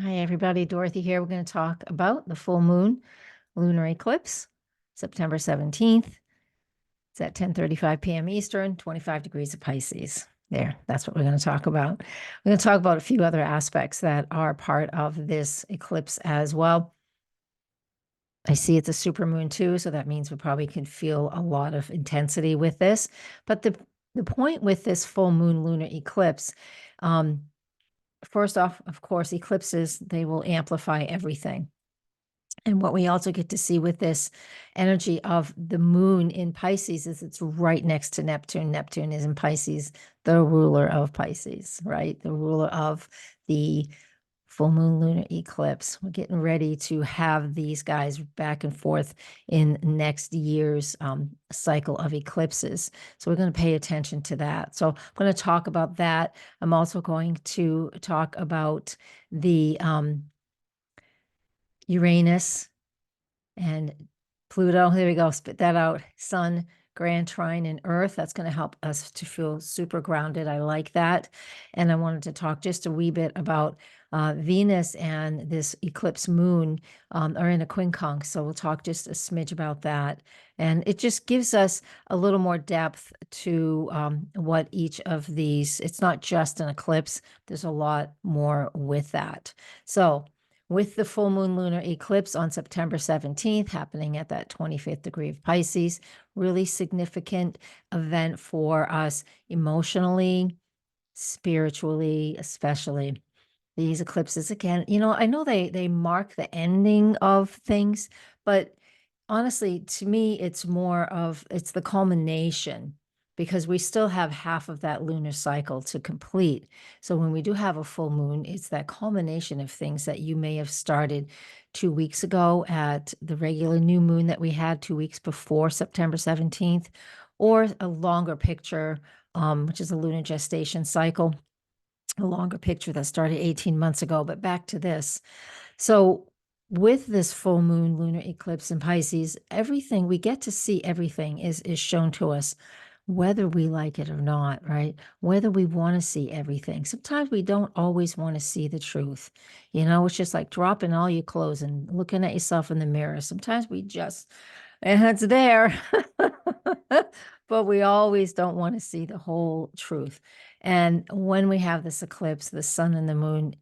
Hi, everybody. Dorothy here. We're going to talk about the full moon lunar eclipse, September 17th. It's at 10:35 p.m. Eastern, 25 degrees of Pisces. That's what we're going to talk about. We're going to talk about a few other aspects that are part of this eclipse as well. I see it's a super moon too, so that means we probably can feel a lot of intensity with this. But the point with this full moon lunar eclipse, um, first off, of course, eclipses, they will amplify everything. And what we also get to see with this energy of the moon in Pisces is it's right next to Neptune. Neptune is in Pisces, the ruler of Pisces, right? The ruler of the full moon lunar eclipse. We're getting ready to have these guys back and forth in next year's cycle of eclipses. So we're going to pay attention to that. So I'm going to talk about that. I'm also going to talk about the Uranus and Pluto. There we go. Spit that out. Sun, grand trine, and Earth. That's going to help us to feel super grounded. I like that. And I wanted to talk just a wee bit about Venus and this eclipse moon are in a quincunx. So we'll talk just a smidge about that. And it just gives us a little more depth to what each of these, it's not just an eclipse, there's a lot more with that. So with the full moon lunar eclipse on September 17th, happening at that 25th degree of Pisces, really significant event for us emotionally, spiritually, especially. These eclipses, again, I know they mark the ending of things, but honestly, to me, it's the culmination because we still have half of that lunar cycle to complete. So when we do have a full moon, it's that culmination of things that you may have started 2 weeks ago at the regular new moon that we had 2 weeks before September 17th, or a longer picture, which is a lunar gestation cycle, a longer picture that started 18 months ago. But back to this. So with this full moon lunar eclipse in Pisces, everything we get to see, everything is shown to us, whether we like it or not, right? Whether we want to see everything. Sometimes we don't always want to see the truth. It's just like dropping all your clothes and looking at yourself in the mirror. Sometimes and it's there. But we always don't want to see the whole truth. And when we have this eclipse, the sun and the moon,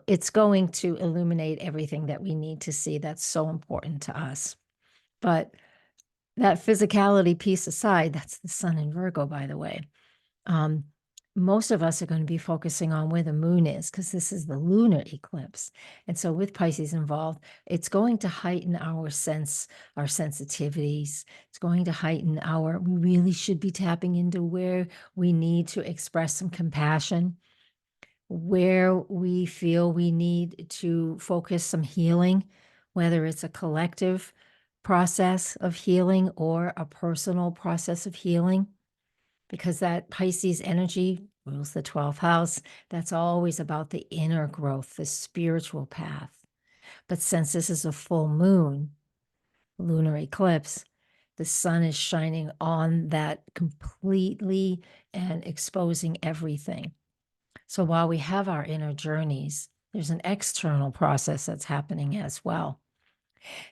it's going to illuminate everything that we need to see. That's so important to us. But that physicality piece aside, that's the sun in Virgo, by the way. Most of us are going to be focusing on where the moon is because this is the lunar eclipse. And so with Pisces involved, it's going to heighten our sensitivities. It's going to heighten we really should be tapping into where we need to express some compassion, where we feel we need to focus some healing, whether it's a collective process of healing or a personal process of healing, because that Pisces energy rules the 12th house. That's always about the inner growth, the spiritual path. But since this is a full moon, lunar eclipse, the sun is shining on that completely and exposing everything. So while we have our inner journeys, there's an external process that's happening as well.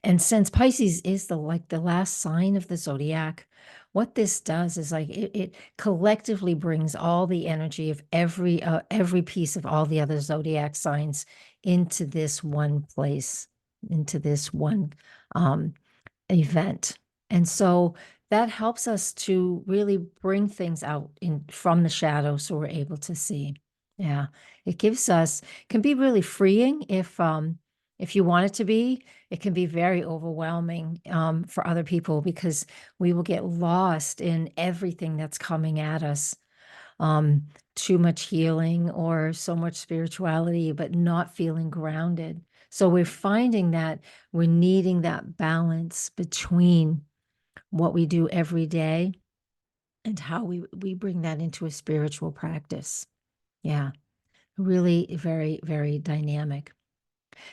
And since Pisces is the last sign of the zodiac, what this does is it collectively brings all the energy of every piece of all the other zodiac signs into this one place, into this one event. And so that helps us to really bring things out from the shadows so we're able to see. Yeah, it can be really freeing if you want it to be. It can be very overwhelming for other people because we will get lost in everything that's coming at us. Too much healing or so much spirituality, but not feeling grounded. So we're finding that we're needing that balance between what we do every day and how we bring that into a spiritual practice. Yeah, really very, very dynamic.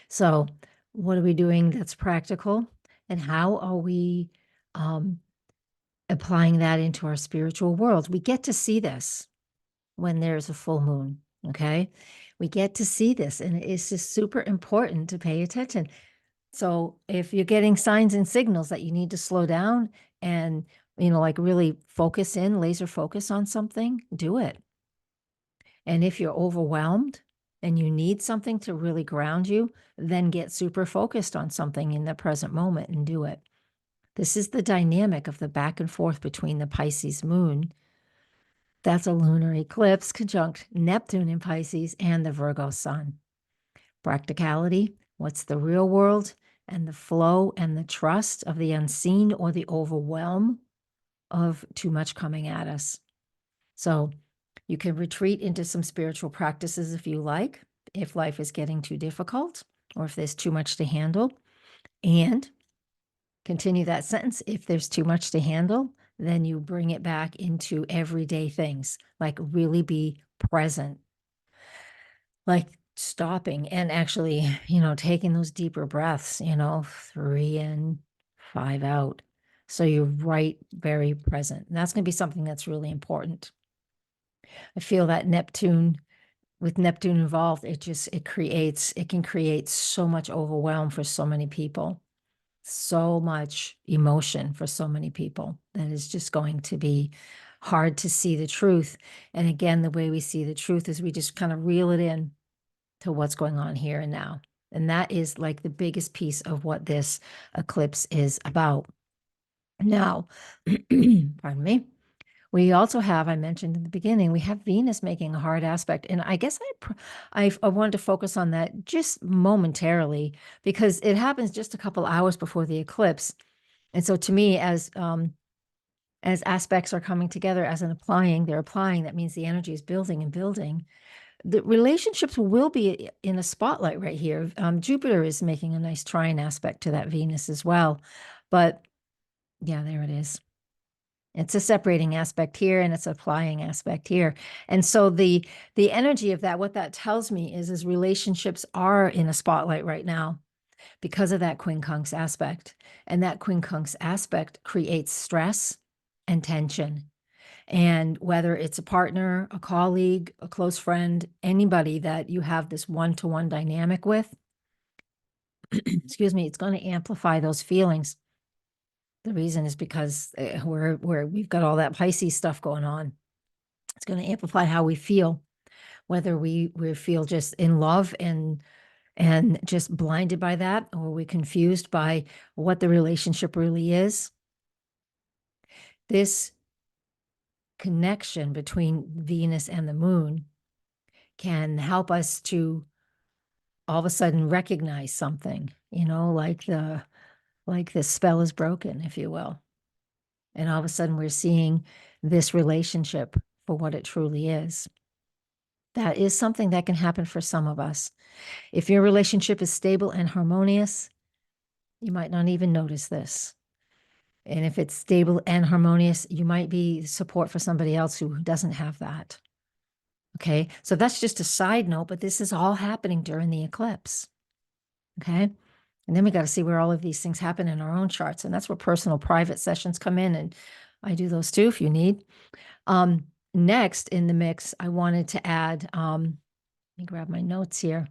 So what are we doing that's practical? And how are we applying that into our spiritual world? We get to see this when there's a full moon, okay? We get to see this, and it's just super important to pay attention. So if you're getting signs and signals that you need to slow down and, like really focus in, laser focus on something, do it. And if you're overwhelmed and you need something to really ground you, then get super focused on something in the present moment and do it. This is the dynamic of the back and forth between the Pisces moon. That's a lunar eclipse conjunct Neptune in Pisces and the Virgo sun. Practicality, what's the real world, and the flow and the trust of the unseen or the overwhelm of too much coming at us. So you can retreat into some spiritual practices if you like, if life is getting too difficult or if there's too much to handle. And continue that sentence. If there's too much to handle, then you bring it back into everyday things, like really be present, like stopping and actually, taking those deeper breaths, 3 in, 5 out. So you're right, very present. And that's going to be something that's really important. I feel that with Neptune involved, it can create so much overwhelm for so many people, so much emotion for so many people that is just going to be hard to see the truth. And again, the way we see the truth is we just kind of reel it in to what's going on here and now. And that is like the biggest piece of what this eclipse is about. Now, pardon me. We also have, I mentioned in the beginning, we have Venus making a hard aspect. And I guess I wanted to focus on that just momentarily because it happens just a couple hours before the eclipse. And so to me, as aspects are coming together, they're applying, that means the energy is building and building. The relationships will be in a spotlight right here. Jupiter is making a nice trine aspect to that Venus as well. But yeah, there it is. It's a separating aspect here and it's a applying aspect here. And so the energy of that, what that tells me is relationships are in a spotlight right now because of that quincunx aspect. And that quincunx aspect creates stress and tension. And whether it's a partner, a colleague, a close friend, anybody that you have this one-to-one dynamic with, excuse me, it's going to amplify those feelings. The reason is because we've got all that Pisces stuff going on. It's going to amplify how we feel, whether we feel just in love and just blinded by that, or we're confused by what the relationship really is. This connection between Venus and the moon can help us to all of a sudden recognize something, like the spell is broken, if you will. And all of a sudden we're seeing this relationship for what it truly is. That is something that can happen for some of us. If your relationship is stable and harmonious, you might not even notice this. And if it's stable and harmonious, you might be support for somebody else who doesn't have that. Okay, so that's just a side note, but this is all happening during the eclipse. Okay, and then we got to see where all of these things happen in our own charts. And that's where personal private sessions come in. And I do those too if you need. Next in the mix, I wanted to add, let me grab my notes here.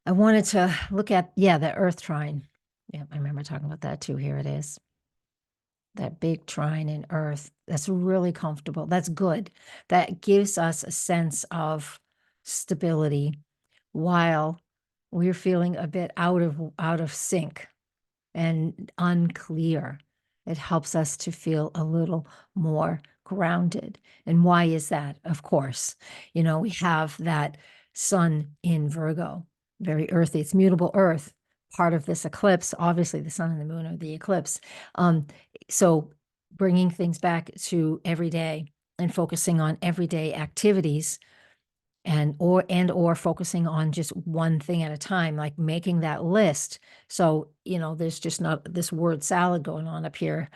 I wanted to look at, the Earth trine. Yeah, I remember talking about that too. Here it is. That big trine in Earth. That's really comfortable. That's good. That gives us a sense of stability while we're feeling a bit out of sync and unclear. It helps us to feel a little more grounded. And why is that? Of course, we have that sun in Virgo, very earthy. It's mutable earth, part of this eclipse. Obviously, the sun and the moon are the eclipse. So bringing things back to everyday and focusing on everyday activities or focusing on just one thing at a time, like making that list. So, there's just not this word salad going on up here.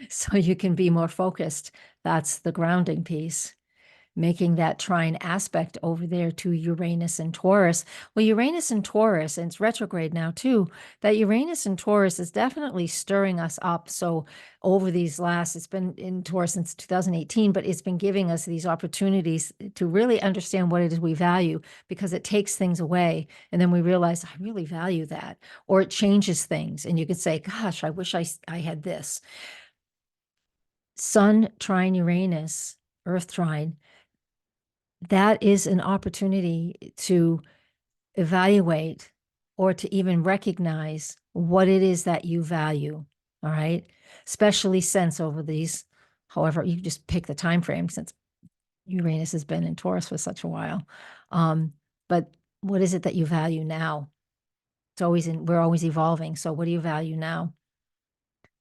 So you can be more focused. That's the grounding piece. making that trine aspect over there to Uranus and Taurus. Well, Uranus and Taurus, and it's retrograde now too, that Uranus and Taurus is definitely stirring us up. So over these last, it's been in Taurus since 2018, but it's been giving us these opportunities to really understand what it is we value, because it takes things away. And then we realize, I really value that. Or it changes things. And you could say, gosh, I wish I had this. Sun trine Uranus, Earth trine, that is an opportunity to evaluate or to even recognize what it is that you value. All right. Especially since over these, however, you just pick the time frame since Uranus has been in Taurus for such a while. But what is it that you value now? It's always we're always evolving. So what do you value now?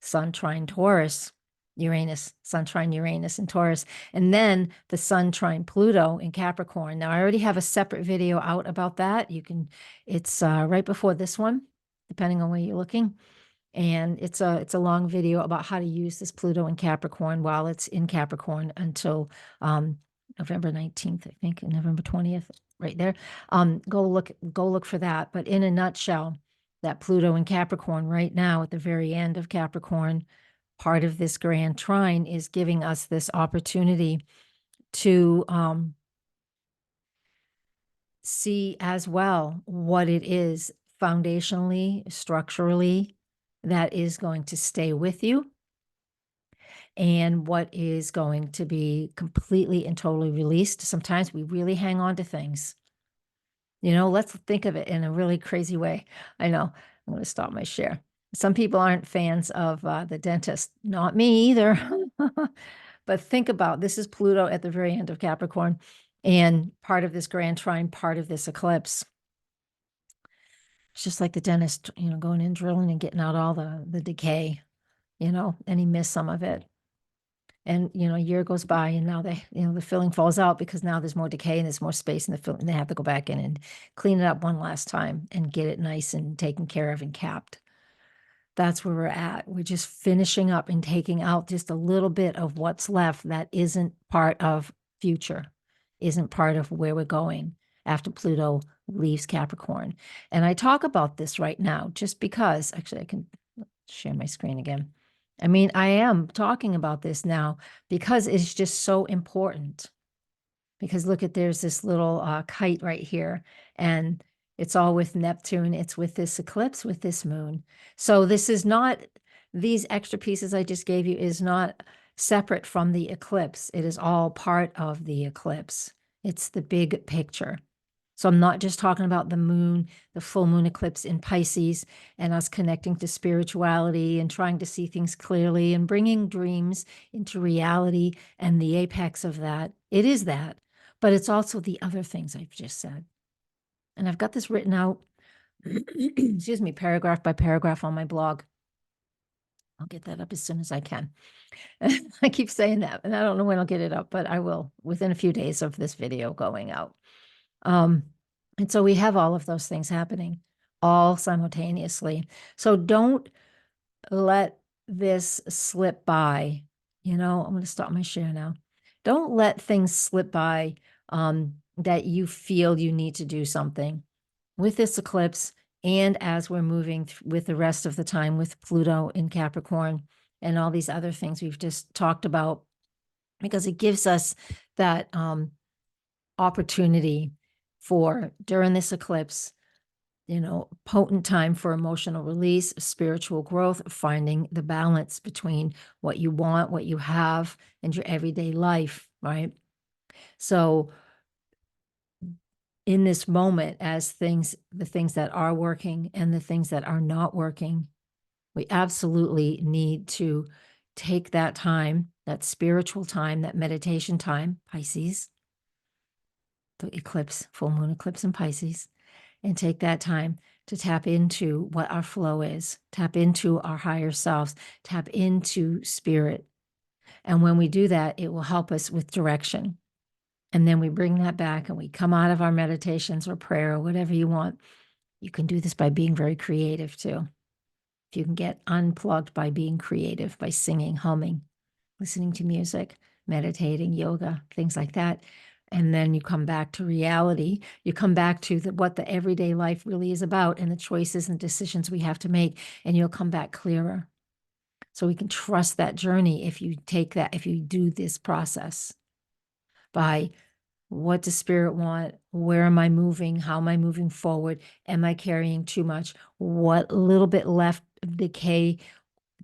Sun trine Taurus, Uranus, Sun trine Uranus and Taurus, and then the Sun trine Pluto in Capricorn. Now, I already have a separate video out about that. You can, it's right before this one, depending on where you're looking. And it's a long video about how to use this Pluto in Capricorn while it's in Capricorn until November 19th, I think, and November 20th, right there. Go look for that. But in a nutshell, that Pluto in Capricorn right now at the very end of Capricorn, part of this grand trine is giving us this opportunity to see as well what it is foundationally, structurally, that is going to stay with you, and what is going to be completely and totally released. Sometimes we really hang on to things. Let's think of it in a really crazy way. I know. I'm going to stop my share. Some people aren't fans of the dentist. Not me either. But think about, this is Pluto at the very end of Capricorn, and part of this grand trine, part of this eclipse. It's just like the dentist, going in, drilling and getting out all the decay, and he missed some of it. And, a year goes by and now the filling falls out because now there's more decay and there's more space in the filling. They have to go back in and clean it up one last time and get it nice and taken care of and capped. That's where we're at. We're just finishing up and taking out just a little bit of what's left that isn't part of future, isn't part of where we're going after Pluto leaves Capricorn. And I talk about this right now just because, actually I can share my screen again. I mean, I am talking about this now because it's just so important. Because look at, there's this little kite right here, and it's all with Neptune. It's with this eclipse, with this moon. So this is not, these extra pieces I just gave you is not separate from the eclipse. It is all part of the eclipse. It's the big picture. So I'm not just talking about the moon, the full moon eclipse in Pisces, and us connecting to spirituality and trying to see things clearly and bringing dreams into reality and the apex of that. It is that, but it's also the other things I've just said. And I've got this written out, excuse me, paragraph by paragraph on my blog. I'll get that up as soon as I can. I keep saying that, and I don't know when I'll get it up, but I will within a few days of this video going out. And so we have all of those things happening all simultaneously. So don't let this slip by. I'm going to stop my share now. Don't let things slip by that you feel you need to do something with this eclipse, and as we're moving with the rest of the time with Pluto in Capricorn and all these other things we've just talked about, because it gives us that opportunity for, during this eclipse, potent time for emotional release, spiritual growth, finding the balance between what you want, what you have, and your everyday life, right? So in this moment, as the things that are working and the things that are not working, we absolutely need to take that time, that spiritual time, that meditation time, Pisces, the eclipse, full moon eclipse in Pisces, and take that time to tap into what our flow is, tap into our higher selves, tap into spirit. And when we do that, it will help us with direction. And then we bring that back and we come out of our meditations or prayer or whatever you want. You can do this by being very creative too. If you can get unplugged by being creative, by singing, humming, listening to music, meditating, yoga, things like that, And then you come back to reality. You come back to what the everyday life really is about and the choices and decisions we have to make, and you'll come back clearer. So we can trust that journey if you do this process by what does spirit want? Where am I moving? How am I moving forward? Am I carrying too much? What little bit left of decay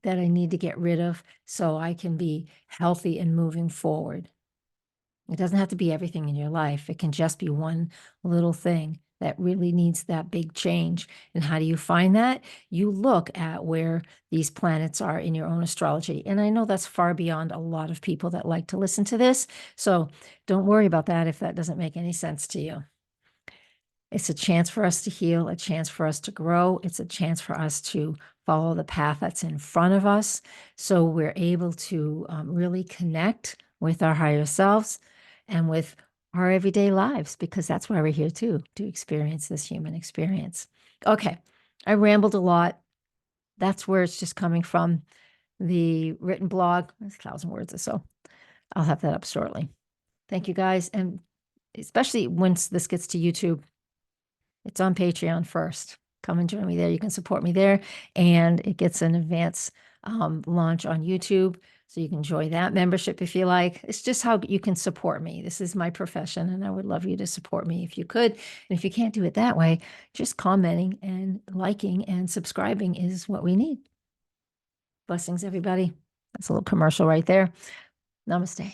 that I need to get rid of so I can be healthy and moving forward? It doesn't have to be everything in your life. It can just be one little thing that really needs that big change. And how do you find that? You look at where these planets are in your own astrology. And I know that's far beyond a lot of people that like to listen to this. So don't worry about that if that doesn't make any sense to you. It's a chance for us to heal, a chance for us to grow. It's a chance for us to follow the path that's in front of us. So we're able to really connect with our higher selves and with our everyday lives, because that's why we're here too, to experience this human experience. Okay, I rambled a lot. That's where it's just coming from. The written blog, it's 1,000 words or so. I'll have that up shortly. Thank you guys. And especially once this gets to YouTube, it's on Patreon first. Come and join me there. You can support me there. And it gets an advance launch on YouTube. So you can enjoy that membership if you like. It's just how you can support me. This is my profession, and I would love you to support me if you could. And if you can't do it that way, just commenting and liking and subscribing is what we need. Blessings, everybody. That's a little commercial right there. Namaste.